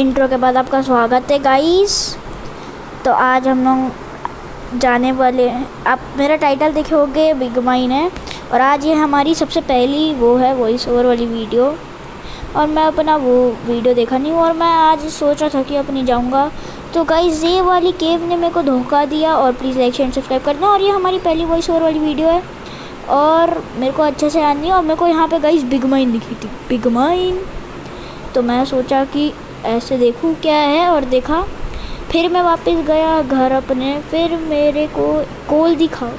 Intro के बाद आपका स्वागत है गाइस। तो आज हम लोग जाने वाले हैं, आप मेरा टाइटल देखे होंगे, बिग माइन है। और आज ये हमारी सबसे पहली वो है वॉइस ओवर वाली वीडियो। और मैं अपना वो वीडियो देखा नहीं हूँ और मैं आज सोच रहा था कि अपनी जाऊँगा। तो गाइस ये वाली केव ने मेरे को धोखा दिया और प्लीज़ लाइक शेयर सब्सक्राइब करना। और ये हमारी पहली वॉइस ओवर वाली वीडियो है और मेरे को अच्छे से याद नहीं है। और मेरे को यहाँ पे गाइस बिग माइन दिखी थी, बिग माइन। तो मैं सोचा कि ऐसे देखूं क्या है और देखा। फिर मैं वापस गया घर अपने, फिर मेरे को कोल दिखा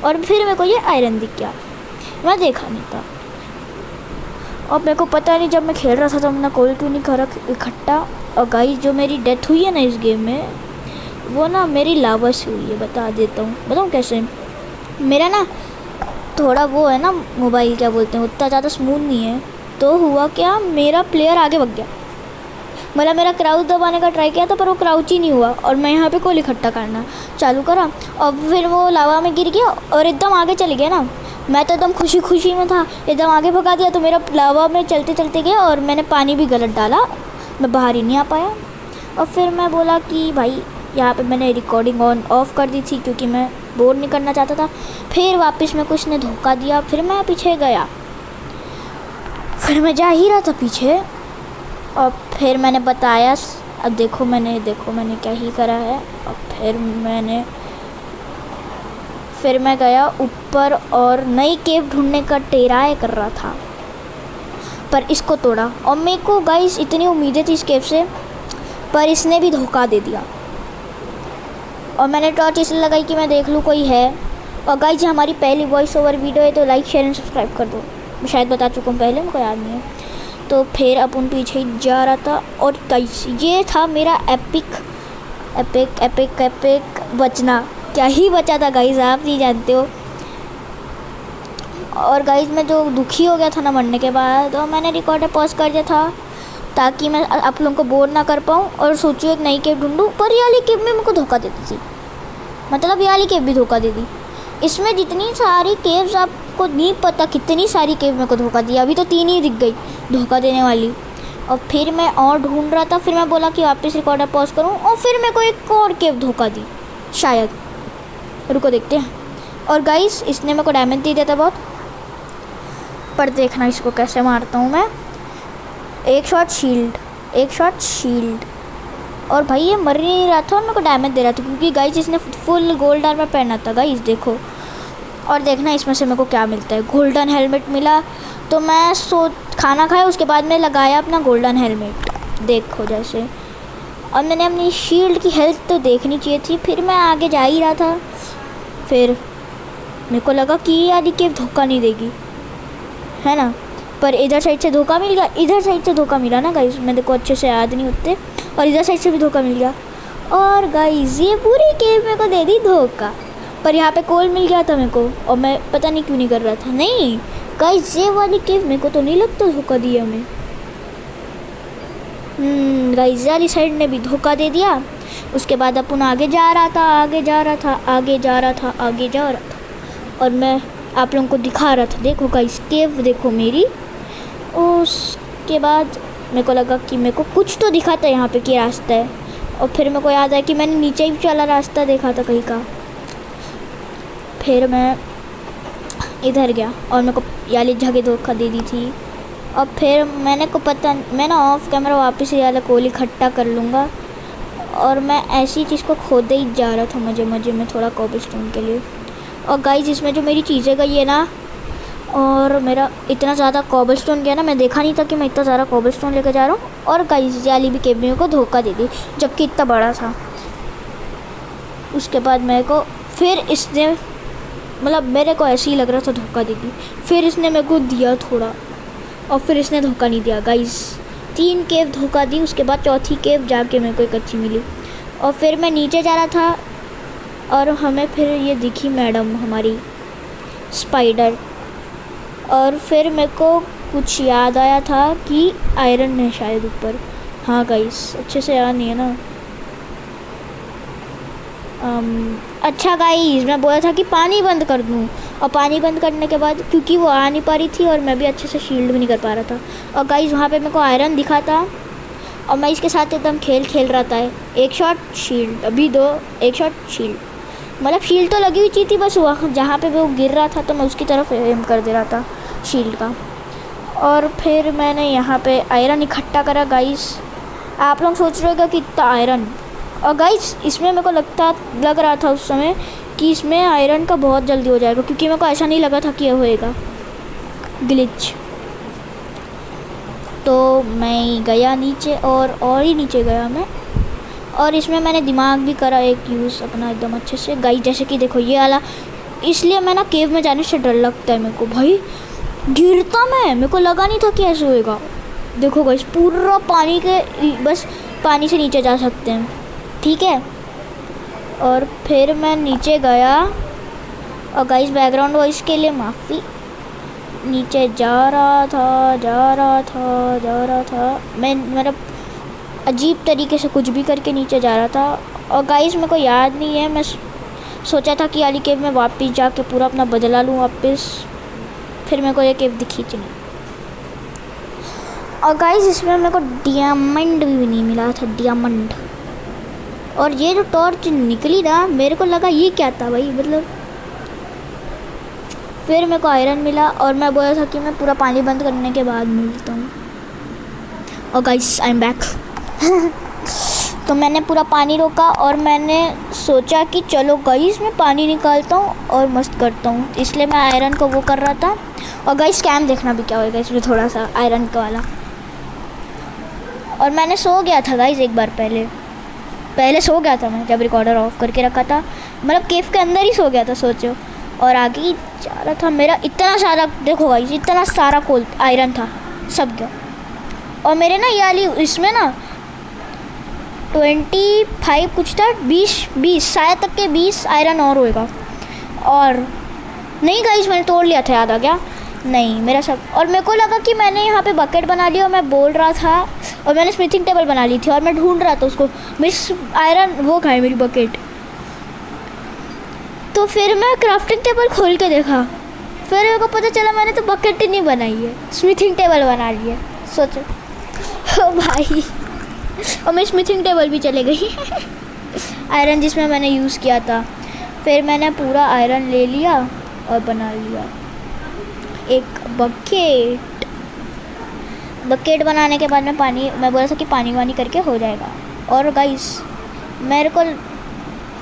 और फिर मेरे को ये आयरन दिख गया। मैं देखा नहीं था और मेरे को पता नहीं, जब मैं खेल रहा था तो मैंने कोल क्यों नहीं करा इकट्ठा। और गाइस जो मेरी डेथ हुई है ना इस गेम में, वो ना मेरी लावा से हुई है। बता देता हूँ, बताऊँ कैसे। मेरा ना थोड़ा वो है ना मोबाइल, क्या बोलते हैं, उतना ज़्यादा स्मूथ नहीं है। तो हुआ क्या, मेरा प्लेयर आगे भाग गया। मतलब मेरा क्राउच दबाने का ट्राई किया था पर वो क्राउच ही नहीं हुआ और मैं यहाँ पे कोल इकट्ठा करना चालू करा और फिर वो लावा में गिर गया और एकदम आगे चले गया ना। मैं तो एकदम खुशी खुशी में था, एकदम आगे भगा दिया तो मेरा लावा में चलते चलते गया और मैंने पानी भी गलत डाला, मैं बाहर ही नहीं आ पाया। और फिर मैं बोला कि भाई यहाँ पे मैंने रिकॉर्डिंग ऑन ऑफ कर दी थी क्योंकि मैं बोर नहीं करना चाहता था। फिर वापस मेरे को इसने धोखा दिया, फिर मैं पीछे गया, फिर मैं जा ही रहा था पीछे। और फिर मैंने बताया, अब देखो मैंने क्या ही करा है। और फिर मैं गया ऊपर और नई केव ढूंढने का ट्राई कर रहा था पर इसको तोड़ा। और मेरे को गाइस इतनी उम्मीदें थी इस केव से, पर इसने भी धोखा दे दिया। और मैंने टॉर्च इसलिए लगाई कि मैं देख लूँ कोई है। और गाइस ये हमारी पहली वॉइस ओवर वीडियो है तो लाइक शेयर एंड सब्सक्राइब कर दो। मैं शायद बता चुका हूँ पहले, मुझको याद नहीं है। तो फिर अपन पीछे ही जा रहा था और गाइस ये था मेरा एपिक एपिक एपिक एपिक बचना। क्या ही बचा था गाइस, आप नहीं जानते हो। और गाइस मैं जो दुखी हो गया था ना मरने के बाद, तो मैंने रिकॉर्डर पॉज कर दिया था ताकि मैं आप लोगों को बोर ना कर पाऊँ और सोचूँ एक नई केव ढूंढूँ। पर ये वाली केव में मेरे को धोखा देती थी, मतलब ये वाली केव भी धोखा दे दी। इसमें जितनी सारी केव्स, आपको नहीं पता कितनी सारी केव मेरे को धोखा दिया। अभी तो 3 ही दिख गई धोखा देने वाली। और फिर मैं और ढूंढ रहा था, फिर मैं बोला कि वापस रिकॉर्डर पॉज करूं और फिर मेरे को एक और केव धोखा दी शायद। रुको देखते हैं। और गाइस इसने मेरे को डैमेज दे दिया था बहुत, पर देखना इसको कैसे मारता हूँ मैं। एक शॉट शील्ड। और भाई ये मर नहीं रहा था और मेरे को डैमेज दे रहा था क्योंकि गाइस इसने फुल गोल्ड आर्मर पहना था गाइस, देखो। और देखना इसमें से मेरे को क्या मिलता है। गोल्डन हेलमेट मिला तो मैं खाना खाया, उसके बाद मैं लगाया अपना गोल्डन हेलमेट, देखो जैसे। और मैंने अपनी शील्ड की हेल्थ तो देखनी चाहिए थी। फिर मैं आगे जा ही रहा था, फिर मेरे को लगा कि यार ये धोखा नहीं देगी, है ना। पर इधर साइड से धोखा मिल गया, इधर साइड से धोखा मिला ना गाइस, मेरे को अच्छे से याद नहीं होते। और इधर साइड से भी धोखा मिल गया। और गाइस ये पूरी केव मेरे को दे दी धोखा। पर यहाँ पे कोल मिल गया था मेरे को और मैं पता नहीं क्यों नहीं कर रहा था। नहीं गाइस ये वाली केव मेरे को तो नहीं लगता धोखा दिया मैं। गाइस वाली साइड ने भी धोखा दे दिया। उसके बाद अपन आगे जा रहा था और मैं आप लोगों को दिखा रहा था, देखो गाइस केव देखो मेरी। उसके बाद मेरे को लगा कि मेरे को कुछ तो दिखा था यहाँ पे कि रास्ता है। और फिर मेरे को याद आया कि मैंने नीचे ही चला रास्ता देखा था कहीं का। फिर मैं इधर गया और मेरे को याली जगह धोखा दे दी थी। और फिर मैं ना ऑफ कैमरा वापस ये वाला कोल इकट्ठा कर लूँगा। और मैं ऐसी चीज़ को खोदे ही जा रहा था मज़े में थोड़ा कॉबलस्टोन के लिए। और गाइस इसमें जो मेरी चीज़ें गई है ना, और मेरा इतना ज़्यादा कॉबलस्टोन गया ना, मैं देखा नहीं था कि मैं इतना ज़्यादा कॉबलस्टोन लेकर जा रहा हूँ। और गाइस वाली भी केव मेरे को धोखा दे दी जबकि इतना बड़ा था। उसके बाद मेरे को फिर इसने, मतलब मेरे को ऐसे ही लग रहा था धोखा देगी, फिर इसने मेरे को दिया थोड़ा और फिर इसने धोखा नहीं दिया गाइस। 3 केव धोखा दी, उसके बाद चौथी केव जाके मेरे को एक अच्छी मिली। और फिर मैं नीचे जा रहा था और हमें फिर ये दिखी मैडम हमारी स्पाइडर। और फिर मेरे को कुछ याद आया था कि आयरन है शायद ऊपर। हाँ गाइस अच्छे से याद नहीं है ना। अच्छा गाइस मैं बोला था कि पानी बंद कर दूँ, और पानी बंद करने के बाद क्योंकि वो आ नहीं पा रही थी और मैं भी अच्छे से शील्ड भी नहीं कर पा रहा था। और गाइस वहाँ पे मेरे को आयरन दिखा था और मैं इसके साथ एकदम खेल खेल रहा था। एक शॉट शील्ड, अभी दो, एक शॉट शील्ड, मतलब शील्ड तो लगी हुई चीज़ थी, बस वहाँ जहाँ पे वो गिर रहा था तो मैं उसकी तरफ एम कर दे रहा था शील्ड का। और फिर मैंने यहाँ पे आयरन इकट्ठा करा गाइस। आप लोग सोच रहे होगा कि इतना आयरन, और गाइस इसमें मेरे को लग रहा था उस समय कि इसमें आयरन का बहुत जल्दी हो जाएगा, क्योंकि मेरे को ऐसा नहीं लगा था कि ये होएगा ग्लिच। तो मैं गया नीचे और ही नीचे गया मैं, और इसमें मैंने दिमाग भी करा एक यूज़ अपना एकदम अच्छे से गाइस। जैसे कि देखो ये वाला, इसलिए मैं ना केव में जाने से डर लगता है मेरे को भाई, गिरता मैं, मेरे को लगा नहीं था कि ऐसे होएगा। देखो गाइस पूरा पानी के, बस पानी से नीचे जा सकते हैं, ठीक है। और फिर मैं नीचे गया, और गाइस बैकग्राउंड वॉइस के लिए माफ़ी, नीचे जा रहा था मैं, मतलब अजीब तरीके से कुछ भी करके नीचे जा रहा था। और गाइस मेरे को याद नहीं है, मैं सोचा था कि वाली केव में वापस जाके पूरा अपना बदला लूँ वापस, फिर मेरे को ये केव दिखी थी नहीं। और गाइस इसमें मेरे को डायमंड भी नहीं मिला था, डायमंड। और ये जो टॉर्च निकली ना, मेरे को लगा ये क्या था भाई, मतलब फिर मेरे को आयरन मिला, और मैं बोला था कि मैं पूरा पानी बंद करने के बाद मिलता हूँ। और गाइस आई एम बैक। तो मैंने पूरा पानी रोका और मैंने सोचा कि चलो गाइस मैं पानी निकालता हूँ और मस्त करता हूँ, इसलिए मैं आयरन को वो कर रहा था। और गाइस स्कैम देखना भी क्या होगा इसमें, थोड़ा सा आयरन का वाला। और मैंने सो गया था गाइस एक बार पहले सो गया था मैं, जब रिकॉर्डर ऑफ करके रखा था, मतलब केव के अंदर ही सो गया था सोचो। और आगे ही जा रहा था, मेरा इतना सारा, देखो गाइस इतना सारा कोल आयरन था, सब गया। और मेरे ना ये वाली इसमें ना 25 कुछ था, 20 शायद तक के 20 आयरन और होएगा। और नहीं गाइस मैंने तोड़ लिया था, याद आ गया, नहीं मेरा सब। और मेरे को लगा कि मैंने यहाँ पे बकेट बना लिया, और मैं बोल रहा था, और मैंने स्मिथिंग टेबल बना ली थी, और मैं ढूंढ रहा था उसको, मेरी आयरन वो खाए मेरी बकेट। तो फिर मैं क्राफ्टिंग टेबल खोल के देखा, फिर मेरे को पता चला मैंने तो बकेट ही नहीं बनाई है, स्मिथिंग टेबल बना ली है, सोचो। ओ भाई, और मैं स्मिथिंग टेबल भी चले गई। आयरन जिसमें मैंने यूज़ किया था, फिर मैंने पूरा आयरन ले लिया और बना लिया एक बकेट बनाने के बाद मैं बोला था कि पानी वानी करके हो जाएगा। और गाइस मेरे को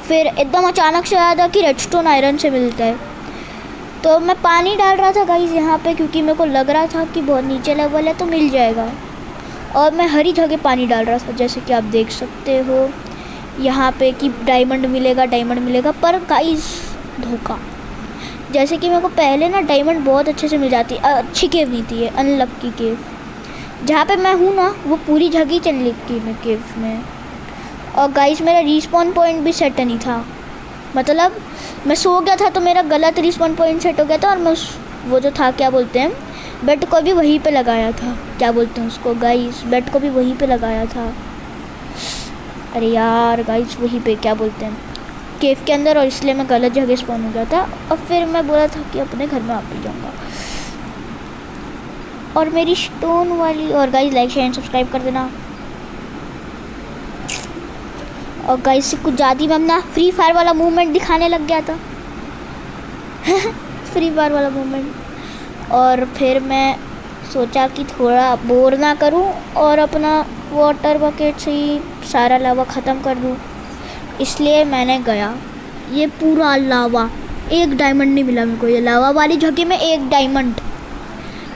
फिर एकदम अचानक से याद आया कि रेडस्टोन आयरन से मिलता है, तो मैं पानी डाल रहा था गाइस यहाँ पे, क्योंकि मेरे को लग रहा था कि बहुत नीचे लेवल है तो मिल जाएगा। और मैं हरी जगह पानी डाल रहा था, जैसे कि आप देख सकते हो यहाँ पे कि डायमंड मिलेगा, पर गाइस धोखा। जैसे कि मेरे को पहले ना डायमंड बहुत अच्छे से मिल जाती, अच्छी केव नहीं थी ये, अनलक्की केव। जहाँ पे मैं हूँ ना वो पूरी जगह चल लेती मैं केव में। और गाइस मेरा रिस्पॉन पॉइंट भी सेट नहीं था, मतलब मैं सो गया था तो मेरा गलत रिस्पॉन पॉइंट सेट हो गया था, और मैं वो जो था क्या बोलते हैं बेड को भी वहीं पे लगाया था, क्या बोलते हैं उसको गाइस, बेड को भी वहीं पे लगाया था। अरे यार गाइस वहीं पे क्या बोलते हैं केव के अंदर, और इसलिए मैं गलत जगह स्पॉन हो गया था। और फिर मैं बोला था कि अपने घर में वापस जाऊँगा। और मेरी स्टोन वाली, और guys like share and subscribe कर देना। और गाइस से कुछ ज़्यादा मैं अपना फ्री फायर वाला मूवमेंट दिखाने लग गया था। फ्री फायर वाला मूवमेंट। और फिर मैं सोचा कि थोड़ा बोर ना करूं और अपना वाटर बकेट से ही सारा लावा ख़त्म कर दूं, इसलिए मैंने गया। ये पूरा लावा, एक डायमंड नहीं मिला मेरे को, ये लावा वाली जगह में एक डायमंड।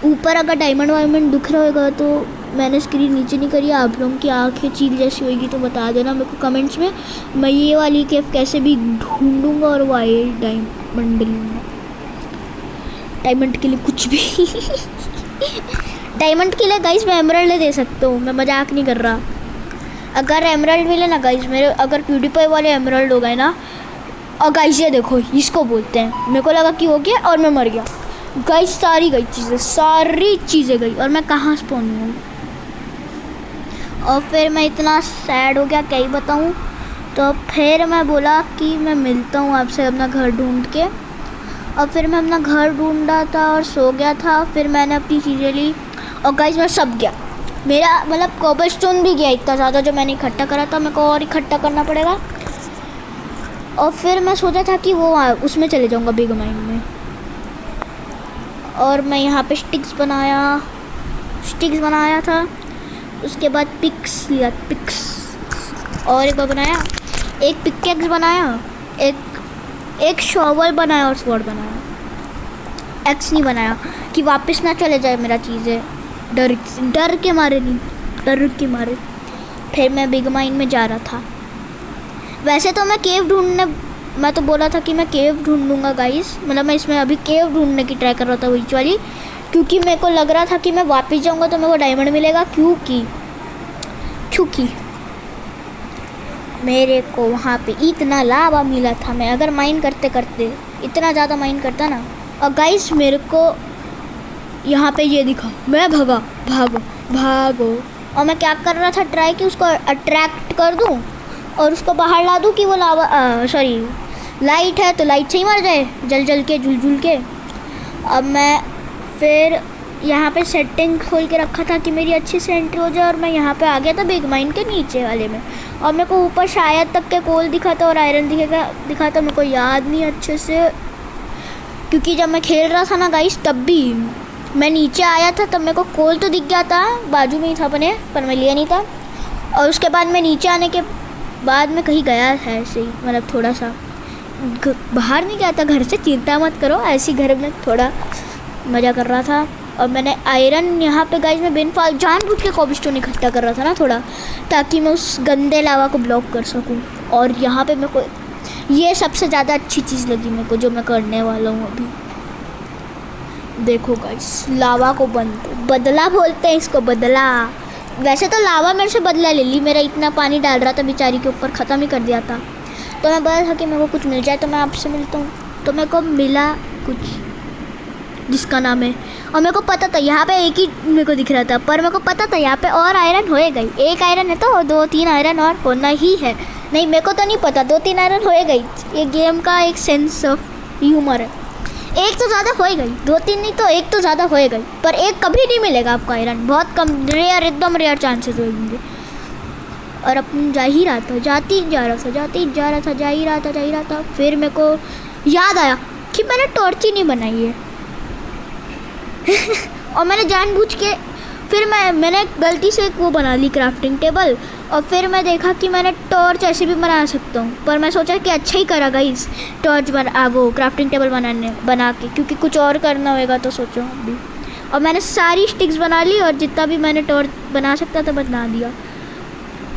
ऊपर अगर डायमंड वायमंड दिख रहा होगा तो मैंने स्क्रीन नीचे नहीं करी, आप लोगों की आंखें चील जैसी होगी तो बता देना मेरे को कमेंट्स में, मैं ये वाली केव कैसे भी ढूंढूंगा और वाई डायमंड लूँगा। डायमंड के लिए कुछ भी। डायमंड के लिए गाइस मैं एमराल्ड दे सकता हूँ, मैं मजाक नहीं कर रहा। अगर एमराल्ड मिले ना गाइस, मेरे अगर प्यूडीपाई वाले एमराल्ड हो गए ना, और गाइस ये देखो इसको बोलते हैं, मेरे को लगा कि हो गया और मैं मर गया। गाइस सारी चीज़ें गई और मैं कहाँ स्पॉन हूँ। और फिर मैं इतना सैड हो गया क्या ही बताऊँ। तो फिर मैं बोला कि मैं मिलता हूँ आपसे अपना घर ढूंढ के। और फिर मैं अपना घर ढूंढा था और सो गया था। फिर मैंने अपनी चीज़ें ली और गाइस मैं सब गया। मेरा मतलब कोबलस्टोन भी गया इतना ज़्यादा जो मैंने इकट्ठा करा था, मेरे को और इकट्ठा करना पड़ेगा। और फिर मैं सोचा था कि वो उसमें चले जाऊँगा बिग माइन में। और मैं यहाँ पे स्टिक्स बनाया था। उसके बाद पिक्स लिया, पिक्स और एक बार बनाया, एक पिकेक्स बनाया, एक शॉवल बनाया और स्वॉर्ड बनाया। एक्स नहीं बनाया कि वापस ना चले जाए मेरा चीज़ें, डर के मारे। फिर मैं बिग माइन में जा रहा था। वैसे तो मैं तो बोला था कि मैं केव ढूंढ लूँगा गाइस, मतलब मैं इसमें अभी केव ढूंढने की ट्राई कर रहा था बीच वाली, क्योंकि मेरे को लग रहा था कि मैं वापस जाऊँगा तो मेरे को डायमंड मिलेगा, क्योंकि मेरे को वहाँ पे इतना लावा मिला था। मैं अगर माइन करते इतना ज़्यादा माइन करता ना। और गाइस मेरे को यहाँ पे ये दिखा, मैं भागो और मैं क्या कर रहा था, ट्राई कि उसको अट्रैक्ट कर दूँ और उसको बाहर ला दूँ कि वो लाइट है तो लाइट से ही मर जाए, जल के जुल के। अब मैं फिर यहाँ पे सेटिंग खोल के रखा था कि मेरी अच्छी से एंट्री हो जाए, और मैं यहाँ पे आ गया था बिग माइन के नीचे वाले में। और मेरे को ऊपर शायद तक के कोल दिखा था और आयरन दिखा था, मेरे को याद नहीं अच्छे से, क्योंकि जब मैं खेल रहा था ना गाइस तब भी मैं नीचे आया था, तब मेरे को कोल तो दिख गया था, बाजू में ही था अपने, पर मैं लिया नहीं था। और उसके बाद मैं नीचे आने के बाद में कहीं गया था ऐसे ही, मतलब थोड़ा सा बाहर नहीं गया था घर से, चिंता मत करो, ऐसे ही घर में थोड़ा मज़ा कर रहा था। और मैंने आयरन यहाँ पे गाइस में बेनफाल जानबूझ के कोबलस्टोन इकट्ठा कर रहा था ना थोड़ा, ताकि मैं उस गंदे लावा को ब्लॉक कर सकूँ। और यहाँ पे मेरे को ये सबसे ज़्यादा अच्छी चीज़ लगी मेरे को, जो मैं करने वाला हूँ अभी। देखो गाइस, लावा को बदला बोलते हैं इसको, बदला। वैसे तो लावा मेरे से बदला ले ली, मेरा इतना पानी डाल रहा था बेचारी के ऊपर, ख़त्म ही कर दिया था। तो मैं बोला था कि मेरे को कुछ मिल जाए तो मैं आपसे मिलता हूँ, तो मेरे को मिला कुछ जिसका नाम है, और मेरे को पता था यहाँ पे एक ही मेरे को दिख रहा था, पर मेरे को पता था यहाँ पे और आयरन होएगा ही। एक आयरन है तो 2-3 आयरन और होना ही है। नहीं, मेरे को तो नहीं पता, 2-3 आयरन होएगा ही। ये गेम का एक सेंस ऑफ ह्यूमर है। एक तो ज़्यादा होएगा ही, 2-3 नहीं तो एक तो ज़्यादा होएगा ही, पर एक कभी नहीं मिलेगा आपको आयरन, बहुत कम, रेयर, एकदम रेयर चांसेस होंगे। और अपन जा ही रहा था, जा ही रहा था। फिर मेरे को याद आया कि मैंने टॉर्च ही नहीं बनाई है। और मैंने जानबूझ के फिर मैंने गलती से एक वो बना ली क्राफ्टिंग टेबल, और फिर मैं देखा कि मैंने टॉर्च ऐसे भी बना सकता हूँ, पर मैं सोचा कि अच्छा ही करा गाइस टॉर्च वो क्राफ्टिंग टेबल बना के, क्योंकि कुछ और करना होगा तो सोचो अभी। और मैंने सारी स्टिक्स बना ली और जितना भी मैंने टॉर्च बना सकता था बना दिया।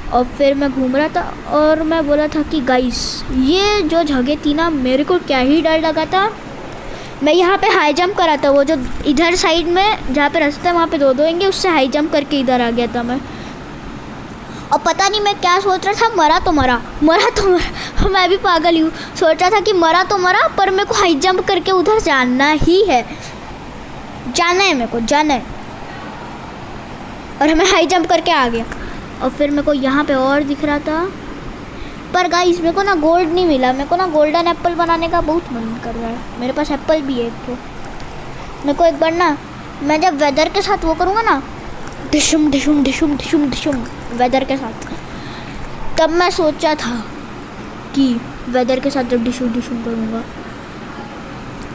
और फिर मैं घूम रहा था और मैं बोला था कि गाइस ये जो जगह थी ना, मेरे को क्या ही डर लगा था। मैं यहाँ पे हाई जंप करा था, वो जो इधर साइड में जहाँ पे रास्ता है वहाँ पे 2 होंगे, उससे हाई जंप करके इधर आ गया था मैं। और पता नहीं मैं क्या सोच रहा था, मरा तो मरा। मैं भी पागल ही हूँ, सोच रहा था कि मरा तो मरा, पर मेरे को हाई जंप करके उधर जाना ही है, मेरे को जाना है। और मैं हाई जंप करके आ गया। और फिर मेरे को यहाँ पे और दिख रहा था, पर गाइस मेरे को ना गोल्ड नहीं मिला। मेरे को ना गोल्डन एप्पल बनाने का बहुत मन कर रहा है, मेरे पास एप्पल भी है एक तो। मेरे को एक बार ना, मैं जब वेदर के साथ वो करूँगा ना, डिशुम वेदर के साथ, तब मैं सोचा था कि वेदर के साथ जब डिशुम करूँगा,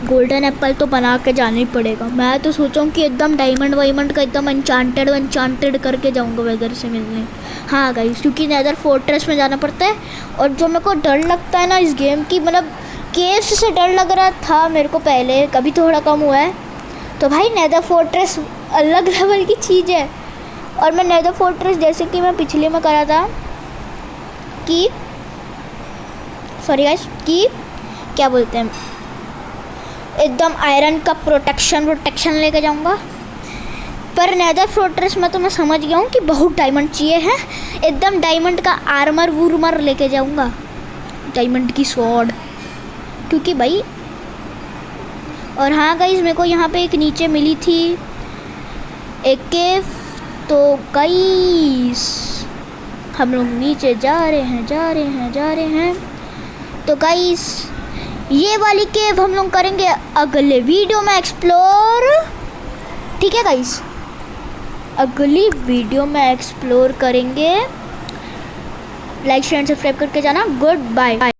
गोल्डन एप्पल तो बना के जाना ही पड़ेगा। मैं तो सोचा कि एकदम डायमंड का एकदम अनचांटेड करके जाऊँगा वेदर से मिलने। हाँ गाइस, क्योंकि नेदर फोर्ट्रेस में जाना पड़ता है, और जो मेरे को डर लगता है ना इस गेम की, मतलब केव्स से डर लग रहा था मेरे को पहले, कभी थोड़ा कम हुआ है। तो भाई नेदर फोर्ट्रेस अलग लेवल की चीज़ है। और मैं नेदर फोर्ट्रेस जैसे कि मैं पिछले में करा था कि क्या बोलते हैं, एकदम आयरन का प्रोटेक्शन लेके जाऊंगा। पर नेदर फोर्ट्रेस में तो मैं समझ गया हूँ कि बहुत डायमंड चाहिए है, एकदम डायमंड का आर्मर लेके जाऊंगा, डायमंड की स्वॉर्ड, क्योंकि भाई। और हाँ गाइस, मेरे को यहाँ पे एक नीचे मिली थी एक केव, तो गाइस हम लोग नीचे जा रहे हैं। तो गाइस ये वाली केव हम लोग करेंगे अगले वीडियो में एक्सप्लोर, ठीक है गाइस। अगली वीडियो में एक्सप्लोर करेंगे। लाइक शेयर सब्सक्राइब करके जाना। Good bye.